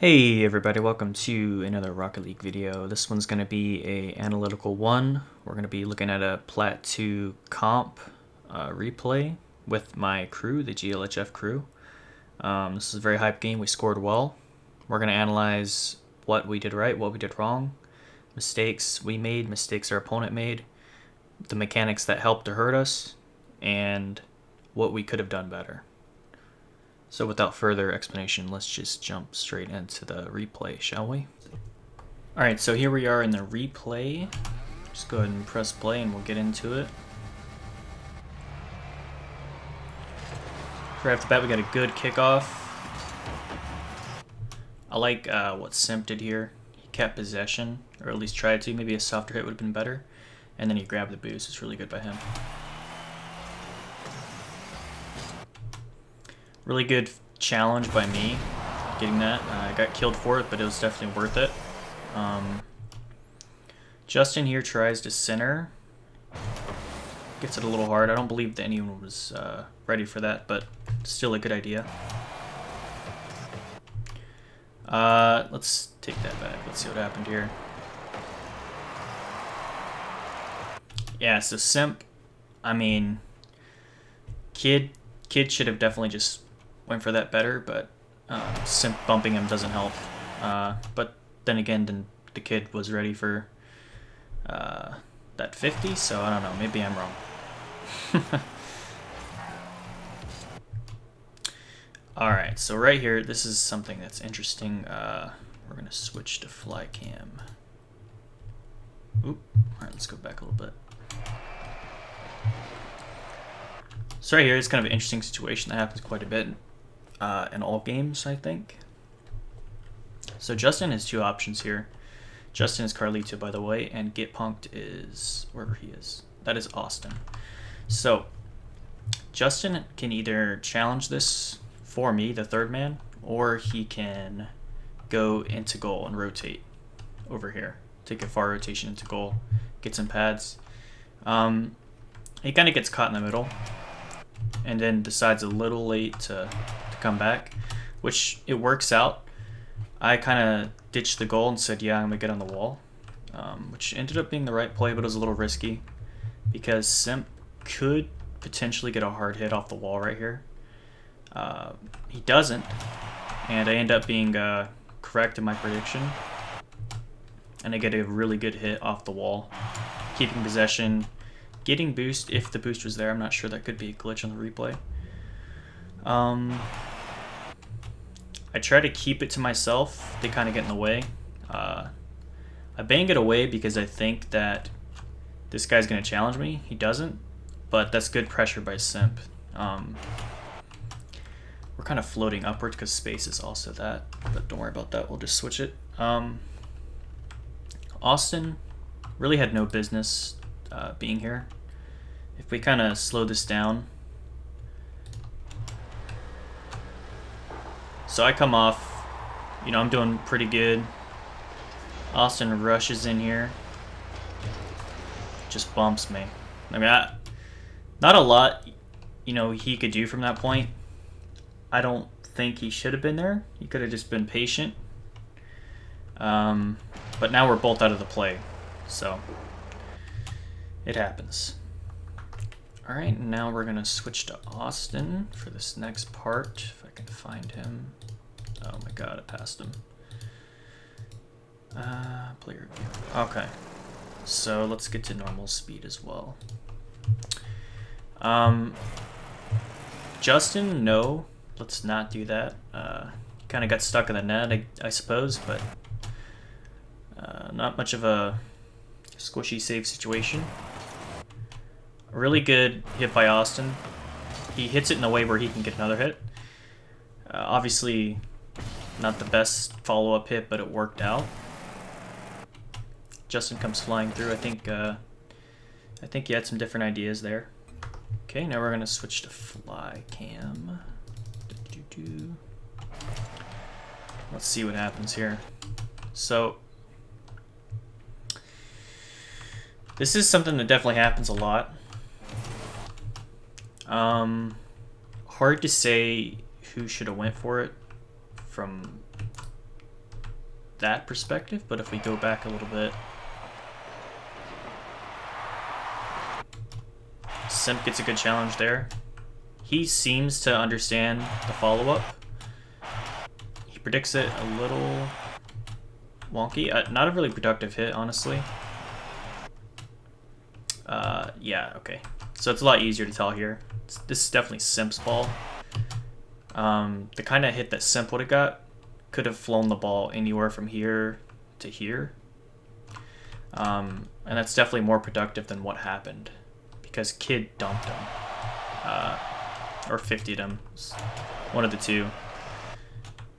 Hey everybody, welcome to another Rocket League video. This one's going to be a analytical one. We're going to be looking at a Plat 2 comp replay with my crew, the GLHF crew. This is a very hype game. We scored well. We're going to analyze what we did right, what we did wrong, mistakes we made, mistakes our opponent made, the mechanics that helped to hurt us, and what we could have done better. So without further explanation, let's just jump straight into the replay, shall we? Alright, so here we are in the replay. Just go ahead and press play and we'll get into it. Right off the bat, we got a good kickoff. I like what Simp did here. He kept possession, or at least tried to. Maybe a softer hit would have been better. And then he grabbed the boost. It's really good by him. Really good challenge by me, getting that. I got killed for it, but it was definitely worth it. Justin here tries to center. Gets it a little hard. I don't believe that anyone was ready for that, but still a good idea. Let's take that back. Let's see what happened here. Yeah, so Simp, I mean, Kid should have definitely just went for that better, but Simp bumping him doesn't help. But then again, the Kid was ready for that 50, so I don't know, maybe I'm wrong. Alright, so right here, this is something that's interesting. We're going to switch to fly cam. Oop. Alright, let's go back a little bit. So right here, it's kind of an interesting situation that happens quite a bit in all games, I think. So Justin has two options here. Justin is Carlito, by the way, and Get Punked is wherever he is. That is Austin. So Justin can either challenge this for me, the third man, or he can go into goal and rotate over here. Take a far rotation into goal, get some pads. He kind of gets caught in the middle and then decides a little late to come back, which it works out. I kind of ditched the goal and said, yeah, I'm going to get on the wall, which ended up being the right play, but it was a little risky because Simp could potentially get a hard hit off the wall right here. He doesn't, and I end up being correct in my prediction, and I get a really good hit off the wall, keeping possession, getting boost if the boost was there. I'm not sure, that could be a glitch on the replay. I try to keep it to myself. They kind of get in the way. I bang it away because I think that this guy's going to challenge me. He doesn't, but that's good pressure by Simp. We're kind of floating upwards because space is also that, but don't worry about that. We'll just switch it. Austin really had no business being here. If we kind of slow this down. So I come off, you know, I'm doing pretty good. Austin rushes in here. Just bumps me. I mean, not a lot, you know, he could do from that point. I don't think he should have been there. He could have just been patient. But now we're both out of the play. So it happens. Alright, now we're going to switch to Austin for this next part, if I can find him. Oh my god, I passed him. Player view. Okay, so let's get to normal speed as well. Justin, no, let's not do that. Kind of got stuck in the net, I suppose, but not much of a squishy save situation. Really good hit by Austin. He hits it in a way where he can get another hit. Obviously, not the best follow-up hit, but it worked out. Justin comes flying through. I think he had some different ideas there. Okay, now we're gonna switch to fly cam. Let's see what happens here. So this is something that definitely happens a lot. Hard to say who should have went for it from that perspective, but if we go back a little bit, Simp gets a good challenge there. He seems to understand the follow-up. He predicts it a little wonky. Not a really productive hit, honestly. Yeah, okay. So it's a lot easier to tell here. This is definitely Simp's ball. The kind of hit that Simp would have got could have flown the ball anywhere from here to here. And that's definitely more productive than what happened, because Kid dumped him. Or 50'd him. One of the two.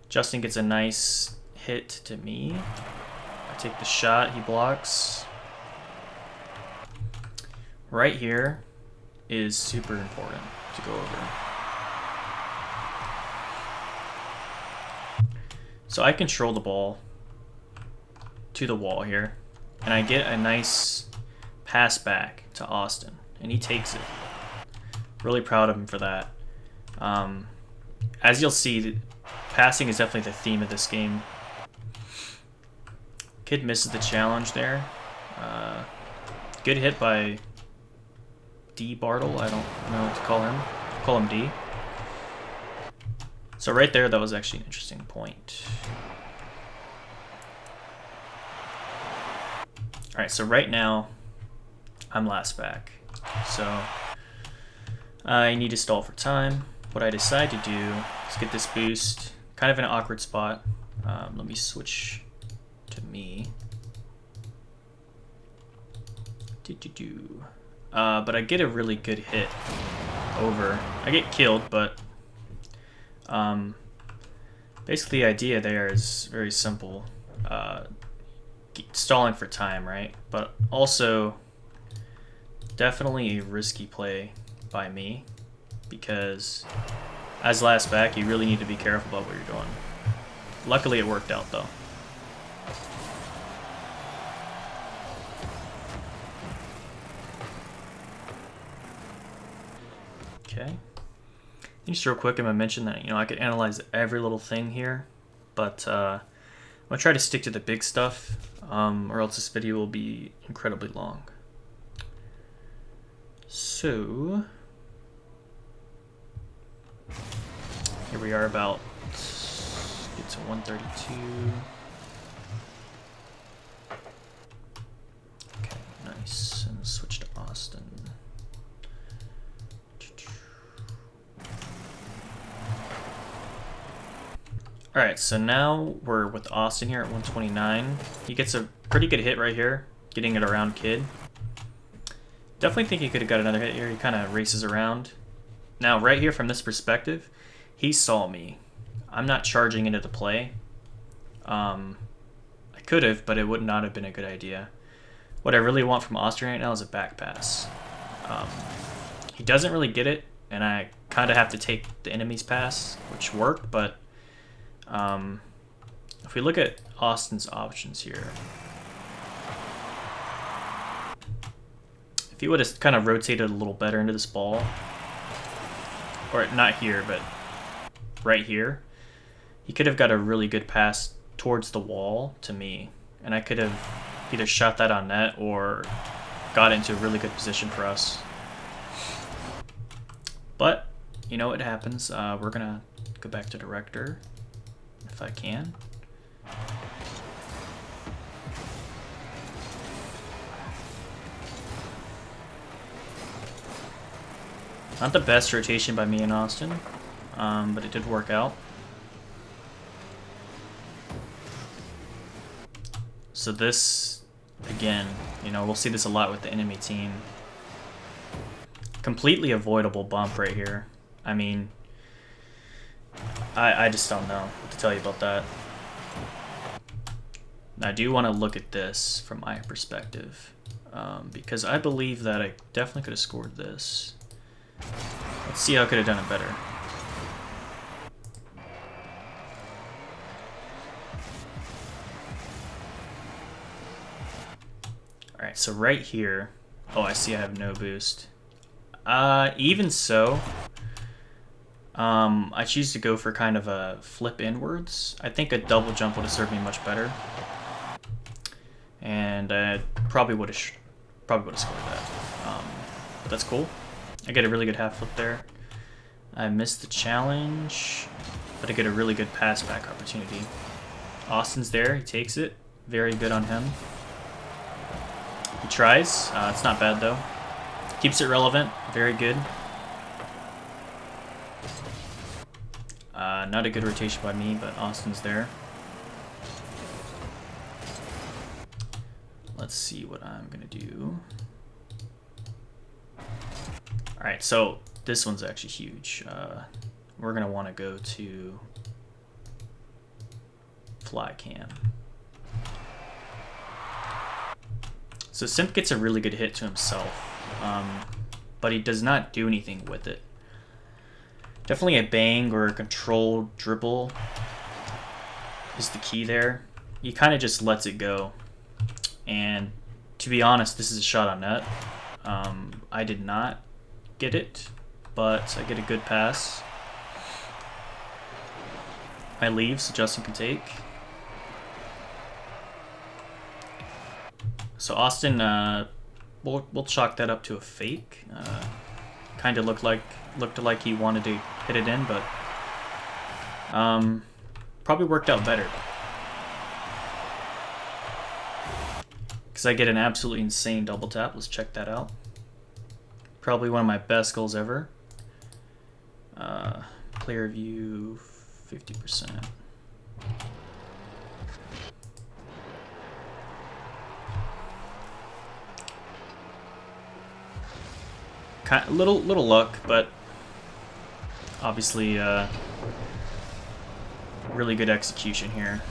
Justin gets a nice hit to me. I take the shot, he blocks. Right here is super important to go over. So I control the ball to the wall here, and I get a nice pass back to Austin, and he takes it. Really proud of him for that. As you'll see, passing is definitely the theme of this game. Kid misses the challenge there. Good hit by D Bartle. I don't know what to call him. Call him D. So right there, that was actually an interesting point. Alright, so right now, I'm last back. So I need to stall for time. What I decide to do is get this boost, kind of in an awkward spot. Let me switch to me. But I get a really good hit over. I get killed, but basically the idea there is very simple. Stalling for time, right? But also definitely a risky play by me, because as last back, you really need to be careful about what you're doing. Luckily it worked out though. Okay. Just real quick, I'm gonna mention that, you know, I could analyze every little thing here, but I'm gonna try to stick to the big stuff, or else this video will be incredibly long. So here we are, about get to 132. Okay, nice. And switch to Austin. Alright, so now we're with Austin here at 129. He gets a pretty good hit right here, getting it around Kid. Definitely think he could have got another hit here. He kind of races around. Now, right here from this perspective, he saw me. I'm not charging into the play. I could have, but it would not have been a good idea. What I really want from Austin right now is a back pass. He doesn't really get it, and I kind of have to take the enemy's pass, which worked, but if we look at Austin's options here, if he would have kind of rotated a little better into this ball, or not here, but right here, he could have got a really good pass towards the wall to me, and I could have either shot that on net or got into a really good position for us. But, you know, it happens. We're gonna go back to director, if I can. Not the best rotation by me and Austin, but it did work out. So this, again, you know, we'll see this a lot with the enemy team. Completely avoidable bump right here. I mean, I just don't know what to tell you about that. I do want to look at this from my perspective, because I believe that I definitely could have scored this. Let's see how I could have done it better. Alright, so right here... Oh, I see I have no boost. Even so, I choose to go for kind of a flip inwards. I think a double jump would have served me much better. And I probably would have scored that. But that's cool. I get a really good half flip there. I missed the challenge, but I get a really good pass back opportunity. Austin's there, he takes it. Very good on him. He tries. It's not bad though. Keeps it relevant. Very good. Not a good rotation by me, but Austin's there. Let's see what I'm gonna do. Alright, so this one's actually huge. We're gonna want to go to fly cam. So Simp gets a really good hit to himself, but he does not do anything with it. Definitely a bang or a controlled dribble is the key there. He kind of just lets it go. And to be honest, this is a shot on net. I did not get it, but I get a good pass. I leave so Justin can take. So Austin, we'll chalk that up to a fake. Kind of looked like he wanted to hit it in, but probably worked out better. Because I get an absolutely insane double tap. Let's check that out. Probably one of my best goals ever. Player view, 50%. Little luck, but obviously really good execution here.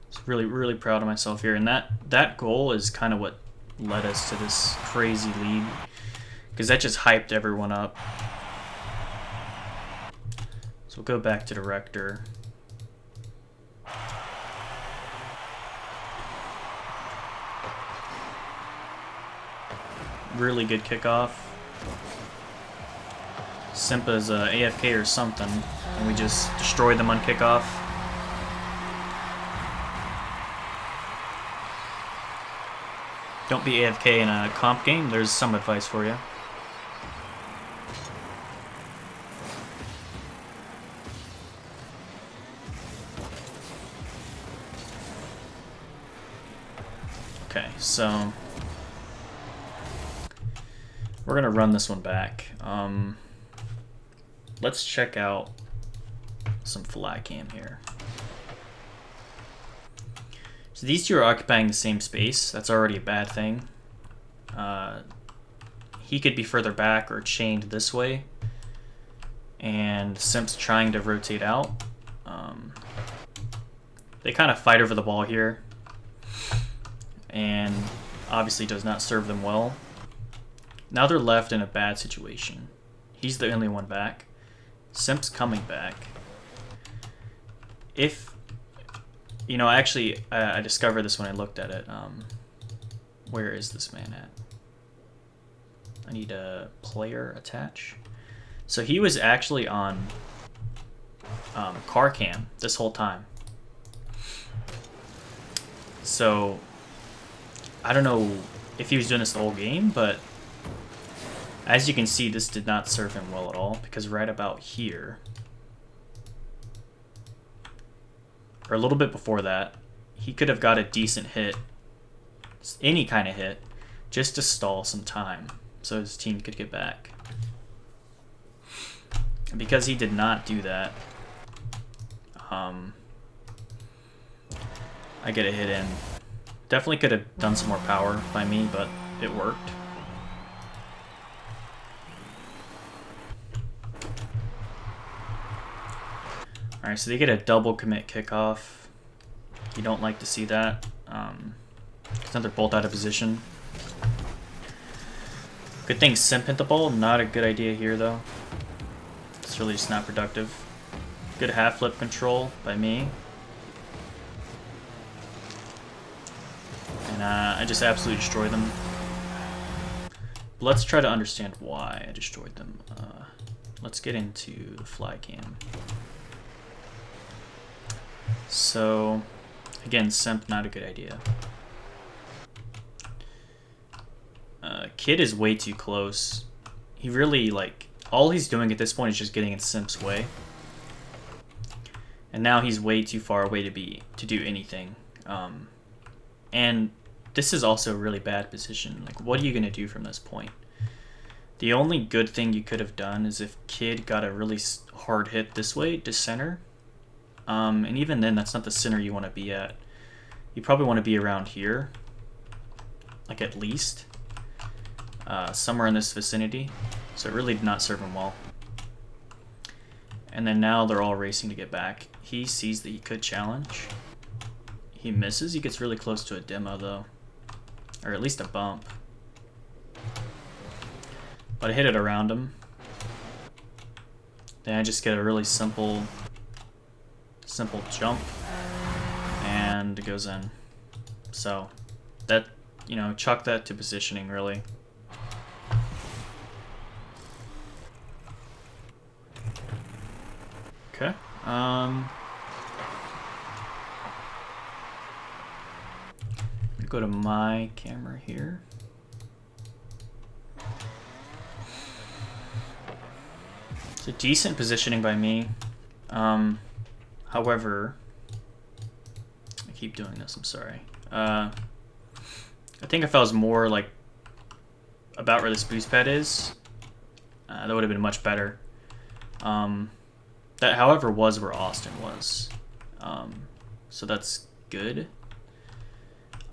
Just really proud of myself here, and that goal is kind of what led us to this crazy lead, because that just hyped everyone up. So we'll go back to the Rector. Really good kickoff. Simpa's AFK or something, and we just destroyed them on kickoff. Don't be AFK in a comp game. There's some advice for you. Okay, so we're gonna run this one back. Let's check out some fly cam here. So these two are occupying the same space. That's already a bad thing. He could be further back or chained this way, and Simp's trying to rotate out. They kind of fight over the ball here, and obviously does not serve them well. Now they're left in a bad situation. He's the only one back. Simp's coming back. If, you know, actually, I discovered this when I looked at it. Where is this man at? I need a player attach. So he was actually on car cam this whole time. So I don't know if he was doing this the whole game, but as you can see, this did not serve him well at all, because right about here, or a little bit before that, he could have got a decent hit, any kind of hit, just to stall some time so his team could get back. And because he did not do that, I get a hit in. Definitely could have done some more power by me, but it worked. Alright, so they get a double commit kickoff. You don't like to see that. Because now they're both out of position. Good thing Simp hit the ball. Not a good idea here, though. It's really just not productive. Good half flip control by me. And I just absolutely destroy them. let's try to understand why I destroyed them. Let's get into the fly cam. So, again, simp, not a good idea. Kid is way too close. He really, like, all he's doing at this point is just getting in Simp's way. And now he's way too far away to do anything. And this is also a really bad position. Like, what are you going to do from this point? The only good thing you could have done is if Kid got a really hard hit this way to center. And even then, that's not the center you want to be at. You probably want to be around here. Like, at least. Somewhere in this vicinity. So it really did not serve him well. And then now they're all racing to get back. He sees that he could challenge. He misses. He gets really close to a demo, though. Or at least a bump. But I hit it around him. Then I just get a really simple jump. And it goes in. So, that, you know, chalk that to positioning, really. Okay. Go to my camera here. It's a decent positioning by me. However, I keep doing this, I'm sorry. I think if I was more like about where this boost pad is, that would have been much better. That, however, was where Austin was. So that's good.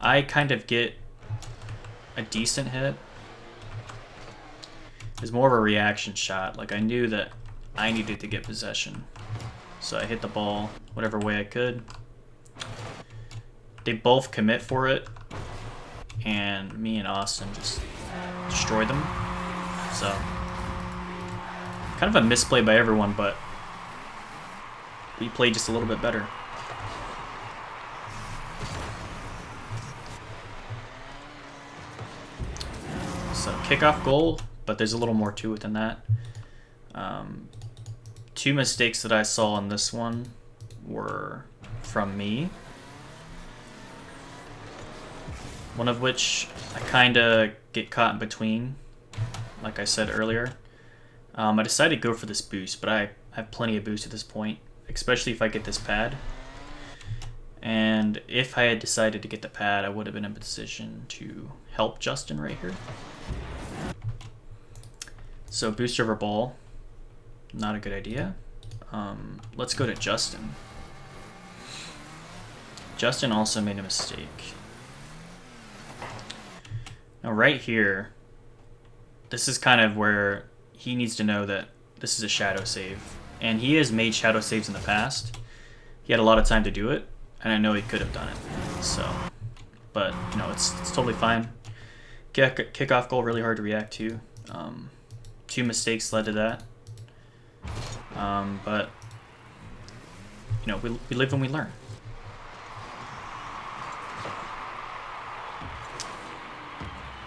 I kind of get a decent hit. It's more of a reaction shot. Like, I knew that I needed to get possession. So I hit the ball whatever way I could. They both commit for it. And me and Austin just destroyed them. So, kind of a misplay by everyone, but we played just a little bit better. So kickoff goal, but there's a little more to it than that. Two mistakes that I saw in this one were from me. One of which I kind of get caught in between, like I said earlier. I decided to go for this boost, but I have plenty of boost at this point, especially if I get this pad. And if I had decided to get the pad, I would have been in a position to help Justin right here. So boost over ball, not a good idea. Let's go to Justin. Justin also made a mistake. Now right here, this is kind of where he needs to know that this is a shadow save. And he has made shadow saves in the past. He had a lot of time to do it, and I know he could have done it. So, but, you know, it's totally fine. Kickoff goal, really hard to react to. Two mistakes led to that. But, you know, we live and we learn.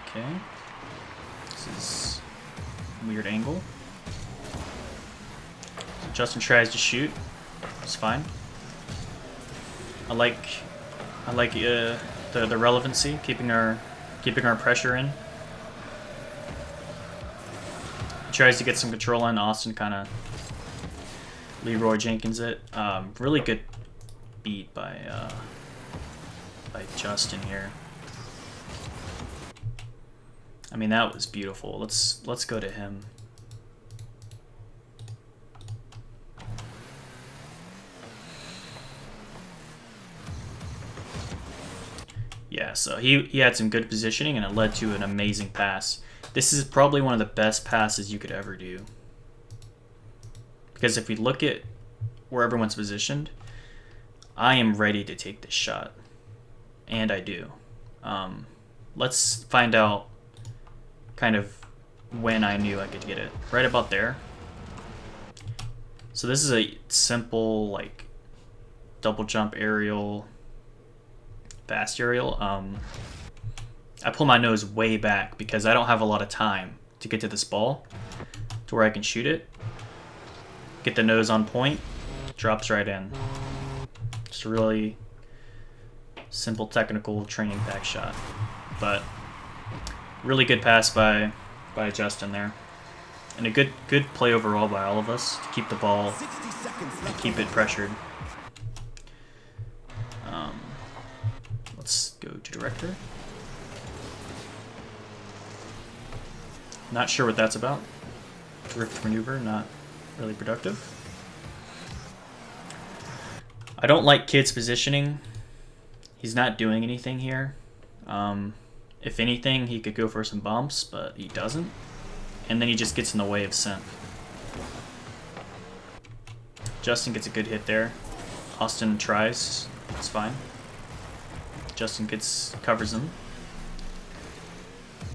Okay. This is a weird angle. So Justin tries to shoot. It's fine. I like the relevancy, keeping our pressure in. He tries to get some control on. Austin kind of Leroy Jenkins it. Really good beat by Justin here. I mean, that was beautiful. Let's go to him. Yeah, so he had some good positioning, and it led to an amazing pass. This is probably one of the best passes you could ever do. Because if we look at where everyone's positioned, I am ready to take this shot. And I do. Let's find out kind of when I knew I could get it. Right about there. So this is a simple, like, double jump aerial, fast aerial. I pull my nose way back because I don't have a lot of time to get to this ball to where I can shoot it. Get the nose on point, drops right in. Just a really simple technical training back shot. But really good pass by Justin there. And a good play overall by all of us to keep the ball and keep it pressured. Let's go to director. Not sure what that's about. Drift maneuver, not really productive. I don't like Kid's positioning. He's not doing anything here. If anything, he could go for some bumps, but he doesn't. And then he just gets in the way of Simp. Justin gets a good hit there. Austin tries. It's fine. Justin covers him.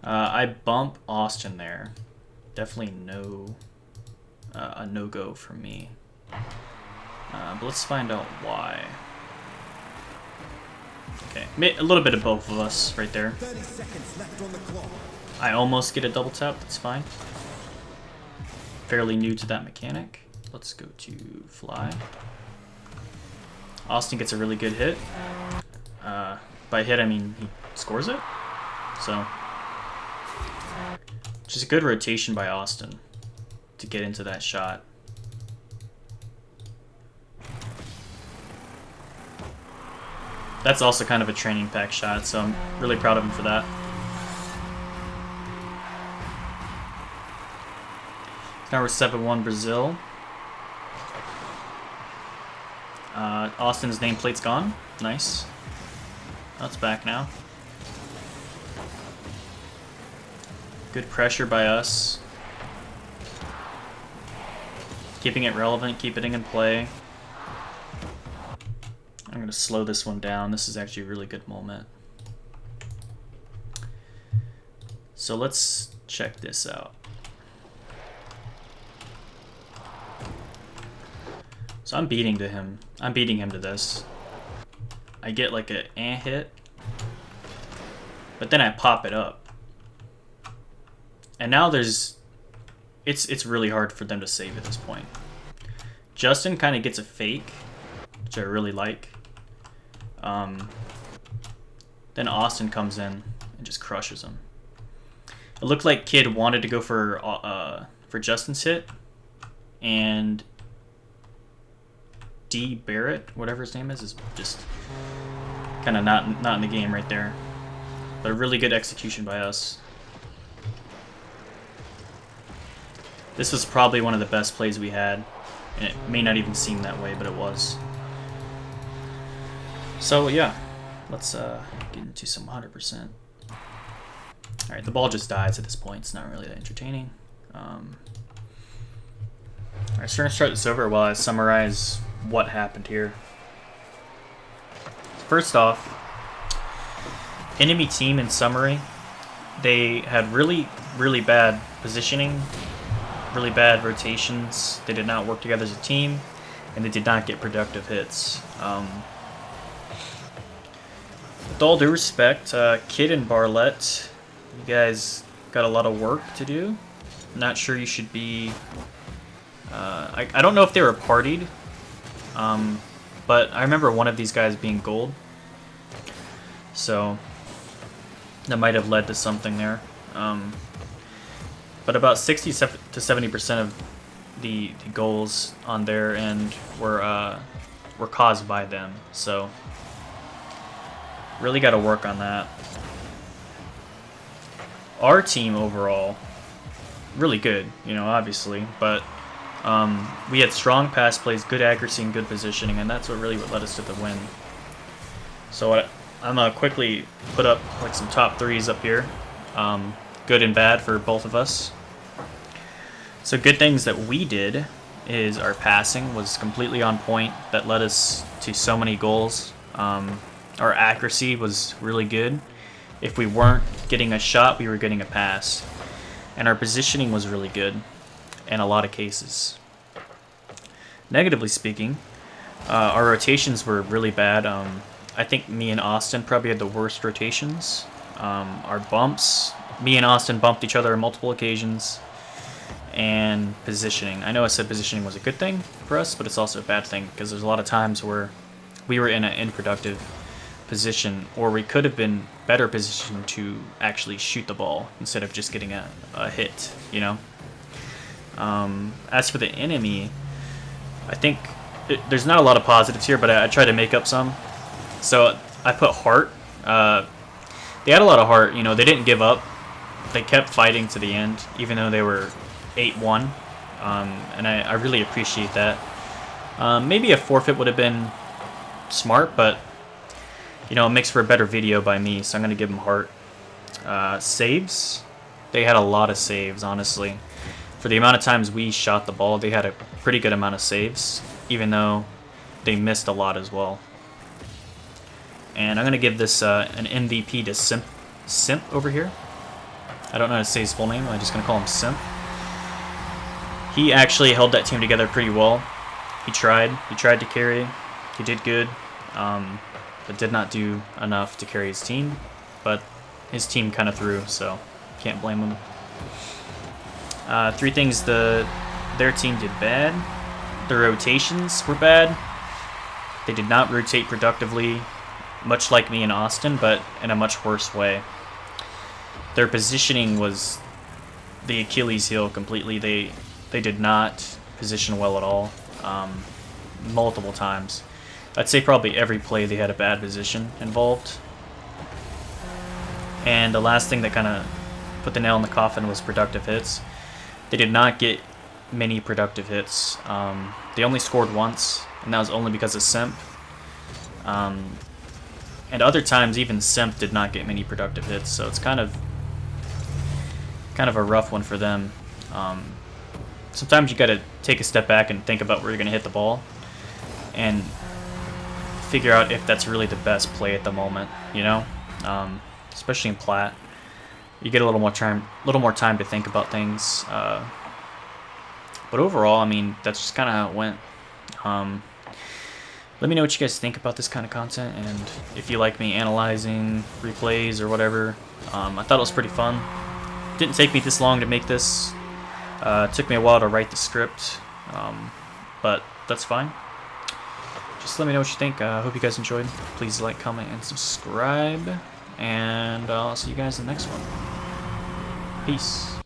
I bump Austin there. Definitely a no-go for me. But let's find out why. Okay, a little bit of both of us right there. 30 seconds left on the clock. I almost get a double tap, that's fine. Fairly new to that mechanic. Let's go to fly. Austin gets a really good hit. By hit, I mean he scores it. So, just a good rotation by Austin to get into that shot. That's also kind of a training pack shot, so I'm really proud of him for that. Now we're 7-1 Brazil. Austin's nameplate's gone. Nice. That's back now. Good pressure by us. Keeping it relevant, keeping it in play. I'm going to slow this one down. This is actually a really good moment. So let's check this out. So I'm beating him to this. I get like a hit, but then I pop it up. And now it's really hard for them to save at this point. Justin kind of gets a fake, which I really like. Then Austin comes in and just crushes him. It looked like Kid wanted to go for Justin's hit, and D. Barrett, whatever his name is just kind of not in the game right there. But a really good execution by us. This was probably one of the best plays we had, and it may not even seem that way, but it was. So yeah, let's get into some 100%. Alright, the ball just dies at this point. It's not really that entertaining. Alright, so we're going to start this over while I summarize what happened here. First off, enemy team in summary, they had really bad positioning, really bad rotations. They did not work together as a team, and they did not get productive hits. With all due respect, Kid and Barlett, you guys got a lot of work to do. Not sure you should be... I don't know if they were partied, but I remember one of these guys being gold. So that might have led to something there. But about 60 to 70% of the goals on their end were caused by them. So really got to work on that. Our team overall, really good, obviously, but we had strong pass plays, good accuracy, and good positioning, and that's what led us to the win. So I'm gonna quickly put up like some top threes up here, good and bad for both of us. So good things that we did is our passing was completely on point. That led us to so many goals. Our accuracy was really good. If we weren't getting a shot, we were getting a pass. And our positioning was really good in a lot of cases. Negatively speaking, our rotations were really bad. I think me and Austin probably had the worst rotations. Our bumps, me and Austin bumped each other on multiple occasions. And positioning. I know I said positioning was a good thing for us, but it's also a bad thing because there's a lot of times where we were in an unproductive position, or we could have been better positioned to actually shoot the ball instead of just getting a hit, you know? As for the enemy, I think there's not a lot of positives here, but I tried to make up some. So I put heart. They had a lot of heart, you know, they didn't give up. They kept fighting to the end, even though they were 8-1, and I really appreciate that. Maybe a forfeit would have been smart, but you know, it makes for a better video by me, so I'm gonna give them heart. Saves, they had a lot of saves, honestly. For the amount of times we shot the ball, they had a pretty good amount of saves, even though they missed a lot as well. And I'm gonna give this an MVP to Simp over here. I don't know how to say his full name, I'm just gonna call him Simp. He actually held that team together pretty well. He tried to carry, he did good, but did not do enough to carry his team. But his team kind of threw, so can't blame him. 3 things their team did bad. The rotations were bad. They did not rotate productively, much like me and Austin, but in a much worse way. Their positioning was the Achilles heel completely. They did not position well at all, multiple times. I'd say probably every play they had a bad position involved. And the last thing that kind of put the nail in the coffin was productive hits. They did not get many productive hits. They only scored once, and that was only because of Simp. And other times, even Simp did not get many productive hits, so it's kind of a rough one for them. Sometimes you got to take a step back and think about where you're going to hit the ball and figure out if that's really the best play at the moment, you know? Especially in Plat. You get a little more time to think about things. But overall, I mean, that's just kind of how it went. Let me know what you guys think about this kind of content, and if you like me analyzing replays or whatever. I thought it was pretty fun. Didn't take me this long to make this. It took me a while to write the script, but that's fine. Just let me know what you think. I hope you guys enjoyed. Please like, comment, and subscribe. And I'll see you guys in the next one. Peace.